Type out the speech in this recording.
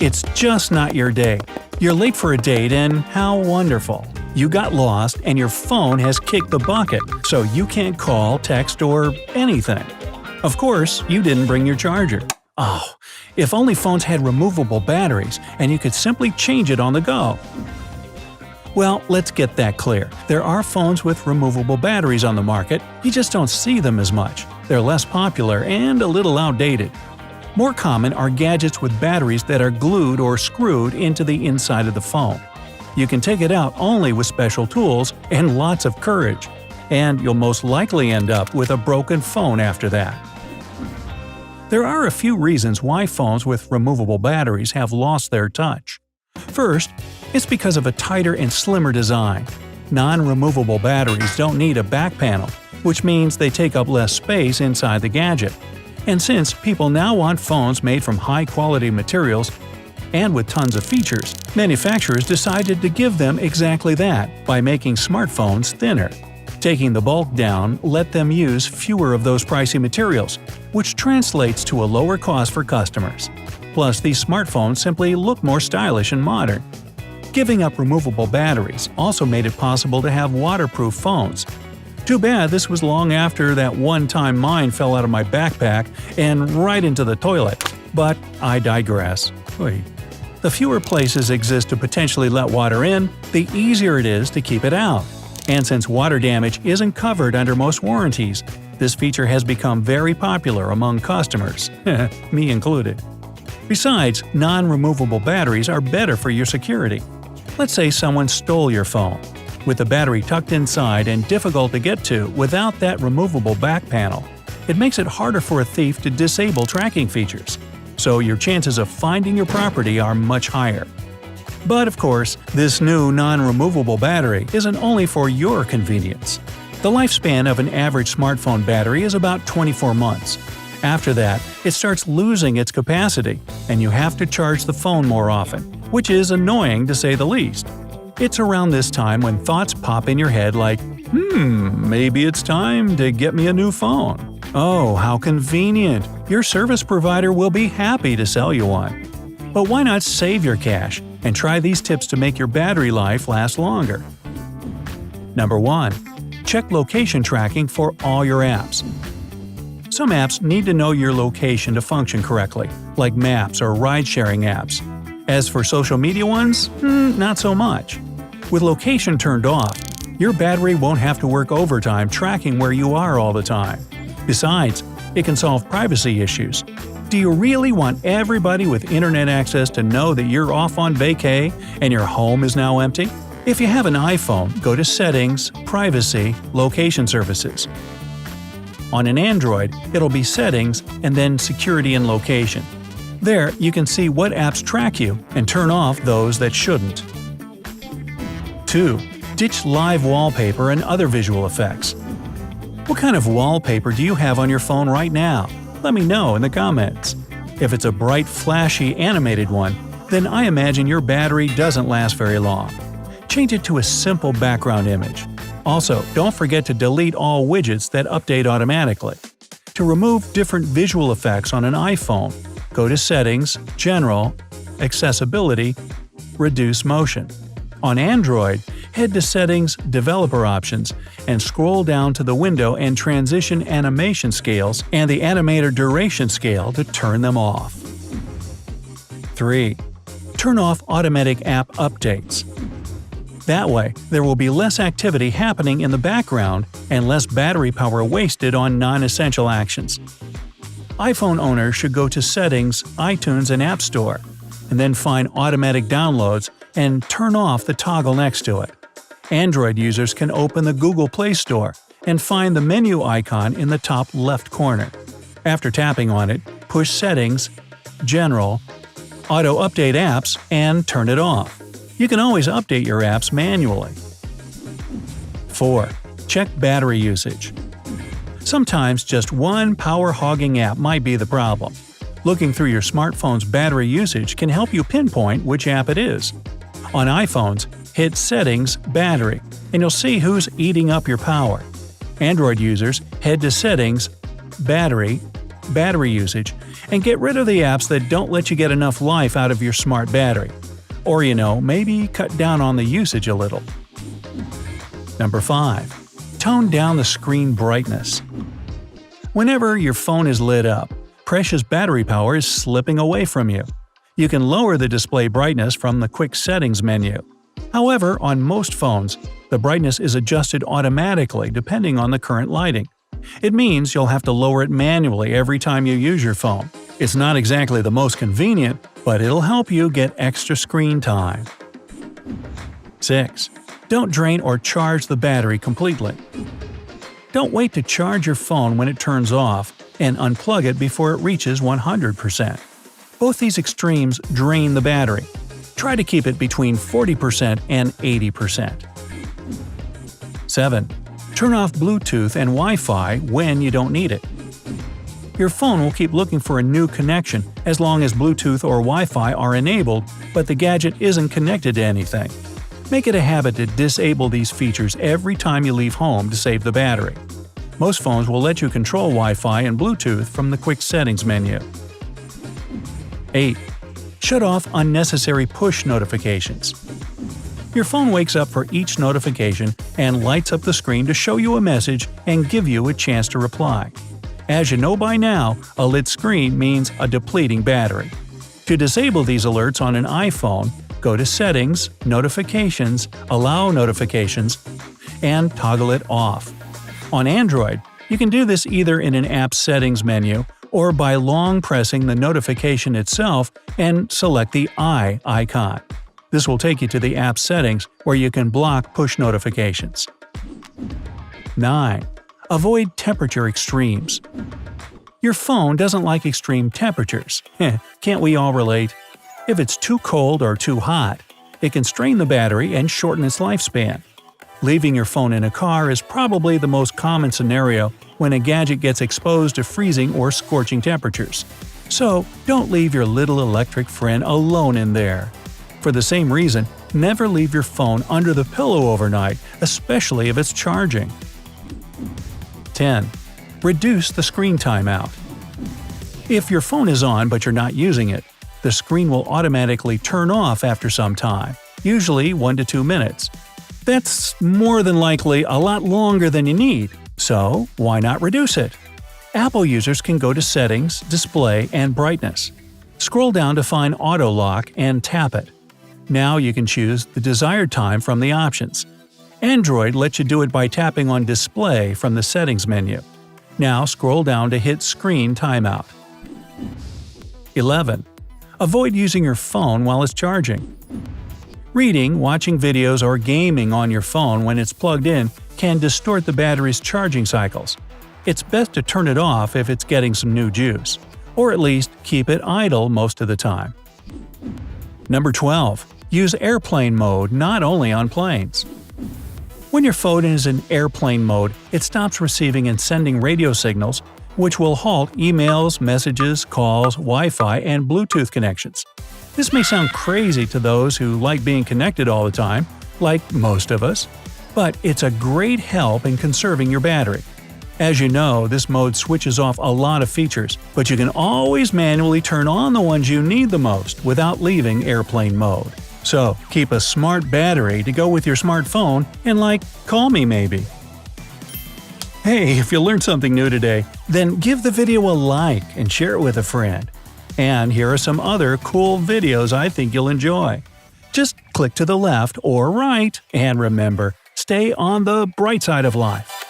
It's just not your day. You're late for a date and how wonderful. You got lost and your phone has kicked the bucket, so you can't call, text, or anything. Of course, you didn't bring your charger. Oh, if only phones had removable batteries and you could simply change it on the go. Well, let's get that clear. There are phones with removable batteries on the market, you just don't see them as much. They're less popular and a little outdated. More common are gadgets with batteries that are glued or screwed into the inside of the phone. You can take it out only with special tools and lots of courage, and you'll most likely end up with a broken phone after that. There are a few reasons why phones with removable batteries have lost their touch. First, it's because of a tighter and slimmer design. Non-removable batteries don't need a back panel, which means they take up less space inside the gadget. And since people now want phones made from high-quality materials and with tons of features, manufacturers decided to give them exactly that by making smartphones thinner. Taking the bulk down let them use fewer of those pricey materials, which translates to a lower cost for customers. Plus, these smartphones simply look more stylish and modern. Giving up removable batteries also made it possible to have waterproof phones. Too bad this was long after that one time mine fell out of my backpack and right into the toilet. But I digress. The fewer places exist to potentially let water in, the easier it is to keep it out. And since water damage isn't covered under most warranties, this feature has become very popular among customers, me included. Besides, non-removable batteries are better for your security. Let's say someone stole your phone. With the battery tucked inside and difficult to get to without that removable back panel, it makes it harder for a thief to disable tracking features. So your chances of finding your property are much higher. But of course, this new non-removable battery isn't only for your convenience. The lifespan of an average smartphone battery is about 24 months. After that, it starts losing its capacity, and you have to charge the phone more often, which is annoying to say the least. It's around this time when thoughts pop in your head like, maybe it's time to get me a new phone. Oh, how convenient! Your service provider will be happy to sell you one. But why not save your cash and try these tips to make your battery life last longer? Number 1. Check location tracking for all your apps. Some apps need to know your location to function correctly, like maps or ride-sharing apps. As for social media ones, not so much. With location turned off, your battery won't have to work overtime tracking where you are all the time. Besides, it can solve privacy issues. Do you really want everybody with internet access to know that you're off on vacay and your home is now empty? If you have an iPhone, go to Settings, Privacy, Location Services. On an Android, it'll be Settings and then Security and Location. There, you can see what apps track you and turn off those that shouldn't. 2. Ditch live wallpaper and other visual effects. What kind of wallpaper do you have on your phone right now? Let me know in the comments. If it's a bright, flashy, animated one, then I imagine your battery doesn't last very long. Change it to a simple background image. Also, don't forget to delete all widgets that update automatically. To remove different visual effects on an iPhone, go to Settings, General, Accessibility, Reduce Motion. On Android, head to Settings, Developer Options, and scroll down to the window and transition animation scales and the animator duration scale to turn them off. 3. Turn off automatic app updates. That way, there will be less activity happening in the background and less battery power wasted on non-essential actions. iPhone owners should go to Settings, iTunes and App Store, and then find Automatic Downloads and turn off the toggle next to it. Android users can open the Google Play Store and find the menu icon in the top left corner. After tapping on it, push Settings, General, Auto Update Apps, and turn it off. You can always update your apps manually. 4. Check battery usage. Sometimes just one power-hogging app might be the problem. Looking through your smartphone's battery usage can help you pinpoint which app it is. On iPhones, hit Settings, Battery, and you'll see who's eating up your power. Android users, head to Settings, Battery, battery usage, and get rid of the apps that don't let you get enough life out of your smart battery. Or maybe cut down on the usage a little. Number 5. Tone down the screen brightness. Whenever your phone is lit up, precious battery power is slipping away from you. You can lower the display brightness from the quick settings menu. However, on most phones, the brightness is adjusted automatically depending on the current lighting. It means you'll have to lower it manually every time you use your phone. It's not exactly the most convenient, but it'll help you get extra screen time. 6. Don't drain or charge the battery completely. Don't wait to charge your phone when it turns off and unplug it before it reaches 100%. Both these extremes drain the battery. Try to keep it between 40% and 80%. 7. Turn off Bluetooth and Wi-Fi when you don't need it. Your phone will keep looking for a new connection as long as Bluetooth or Wi-Fi are enabled, but the gadget isn't connected to anything. Make it a habit to disable these features every time you leave home to save the battery. Most phones will let you control Wi-Fi and Bluetooth from the quick settings menu. 8. Shut off unnecessary push notifications. Your phone wakes up for each notification and lights up the screen to show you a message and give you a chance to reply. As you know by now, a lit screen means a depleting battery. To disable these alerts on an iPhone, go to Settings, Notifications, Allow Notifications, and toggle it off. On Android, you can do this either in an app settings menu or by long pressing the notification itself and select the eye icon. This will take you to the app settings where you can block push notifications. 9. Avoid temperature extremes. Your phone doesn't like extreme temperatures. Can't we all relate? If it's too cold or too hot, it can strain the battery and shorten its lifespan. Leaving your phone in a car is probably the most common scenario when a gadget gets exposed to freezing or scorching temperatures. So, don't leave your little electric friend alone in there. For the same reason, never leave your phone under the pillow overnight, especially if it's charging. 10. Reduce the screen time out. If your phone is on but you're not using it, the screen will automatically turn off after some time, usually 1 to 2 minutes. That's more than likely a lot longer than you need, so why not reduce it? Apple users can go to Settings, Display, and Brightness. Scroll down to find Auto Lock and tap it. Now you can choose the desired time from the options. Android lets you do it by tapping on Display from the Settings menu. Now scroll down to hit Screen Timeout. 11. Avoid using your phone while it's charging. Reading, watching videos, or gaming on your phone when it's plugged in can distort the battery's charging cycles. It's best to turn it off if it's getting some new juice, or at least keep it idle most of the time. Number 12. Use airplane mode not only on planes. When your phone is in airplane mode, it stops receiving and sending radio signals, which will halt emails, messages, calls, Wi-Fi, and Bluetooth connections. This may sound crazy to those who like being connected all the time, like most of us, but it's a great help in conserving your battery. As you know, this mode switches off a lot of features, but you can always manually turn on the ones you need the most without leaving airplane mode. So, keep a smart battery to go with your smartphone and call me maybe. Hey, if you learned something new today, then give the video a like and share it with a friend. And here are some other cool videos I think you'll enjoy. Just click to the left or right, and remember, stay on the bright side of life.